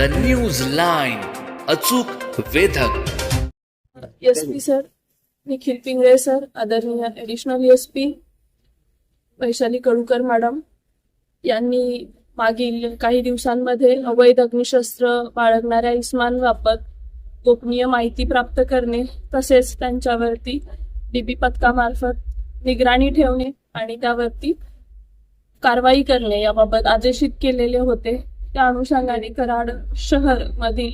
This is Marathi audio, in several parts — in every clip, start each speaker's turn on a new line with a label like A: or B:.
A: न्यूज लाईन, अचूक वेधक.
B: SP sir, Nikhil Pingale sir, आदरणीय additional SP Vaishali Kadukar madam यांनी मागील काही दिवसांमध्ये अवैध अग्निशस्त्र बाळगणाऱ्या इस्मांबाबत गोपनीय माहिती प्राप्त करणे तसेच त्यांच्यावरती डीबी पथकामार्फत निगराणी ठेवणे आणि त्यावरती कारवाई करणे याबाबत आदेशित केलेले होते. त्या अनुषंगाने कराड शहर मधील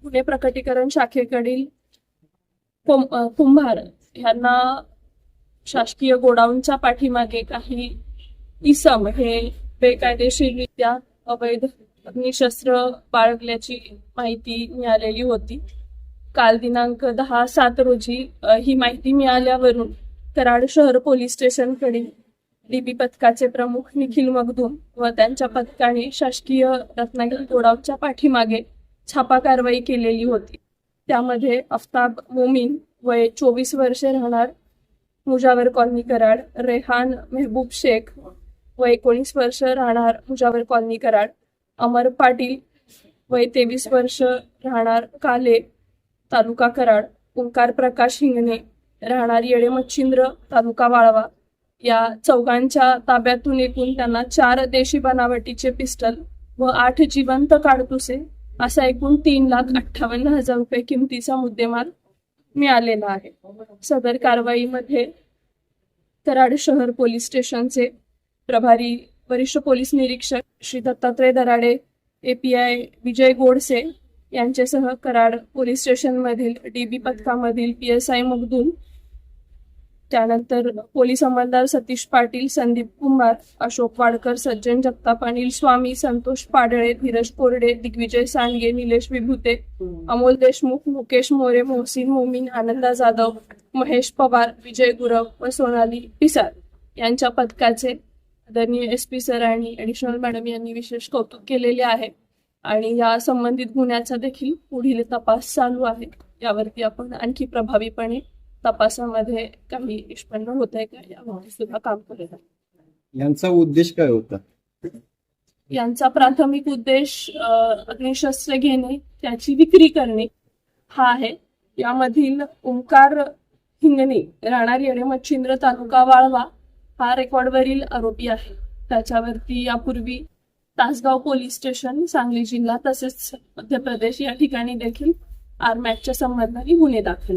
B: गुन्हे प्रकटीकरण शाखेकडील कुंभार यांना शासकीय गोडाऊनच्या पाठीमागे काही इसम हे बेकायदेशीररित्या अवैध अग्निशस्त्र बाळगल्याची माहिती मिळालेली होती. काल दिनांक 10/7 रोजी ही माहिती मिळाल्यावरून कराड शहर पोलीस स्टेशनकडील डीबी पथकाचे प्रमुख निखिल मगदूम व त्यांच्या पथकाने शासकीय रत्नागिरी गोडाऊनच्या पाठीमागे छापा कारवाई केलेली होती. त्यामध्ये अफ्ताब मोमीन वय 24 वर्षे राहणार मुजावर कॉलनी कराड, रेहान मेहबूब शेख वय 19 वर्ष राहणार मुजावर कॉलनी कराड, अमर पाटील वय 23 वर्ष राहणार काले तालुका कराड, ओंकार प्रकाश हिंगणे राहणार येडे मच्छिंद्र तालुका वाळवा या चौघांच्या ताब्यातून एकूण त्यांना 4 देशी बनावटीचे पिस्टल व 8 जिवंत काडतुसे असा एकूण 3,58,000 रुपये किमतीचा मुद्देमाल मिळालेला आहे. सदर कारवाईमध्ये कराड शहर पोलीस स्टेशनचे प्रभारी वरिष्ठ पोलीस निरीक्षक श्री दत्तात्रय दराडे, API विजय गोडसे यांच्यासह कराड पोलीस स्टेशन मधील डीबी पथकामधील PSI मगदूम, त्यानंतर पोलीस अंमलदार सतीश पाटील, संदीप कुंभार, अशोक वाडकर, सज्जन जगताप, अनिल स्वामी, संतोष पाडळे, धीरज कोरडे, दिग्विजय सांडगे, निलेश विभूते, अमोल देशमुख, मुकेश मोरे, मोहसिन मोमीन, आनंदा जाधव, महेश पवार, विजय गुरव व सोनाली पिसार यांच्या पथकाचे आदरणीय SP सर आणि ॲडिशनल मॅडम यांनी विशेष कौतुक केलेले आहे आणि या संबंधित गुन्ह्याचा देखील पुढील तपास चालू आहे. यावरती आपण आणखी प्रभावीपणे तपासामध्ये काही निष्पन्न होत आहे का यावर सुद्धा काम करत आहे.
C: यांचा उद्देश काय होता?
B: यांचा प्राथमिक उद्देश अग्निशस्त्र घेणे, त्याची विक्री करणे हा आहे. यामधील ओंकार हिंगणे राहणार येडे मच्छिंद्र तालुका वाळवा हा रेकॉर्डवरील आरोपी आहे. त्याच्यावरती यापूर्वी तासगाव पोलीस स्टेशन, सांगली जिल्हा तसेच मध्य प्रदेश या ठिकाणी देखील आरमॅकच्या संबंधाने गुन्हे दाखल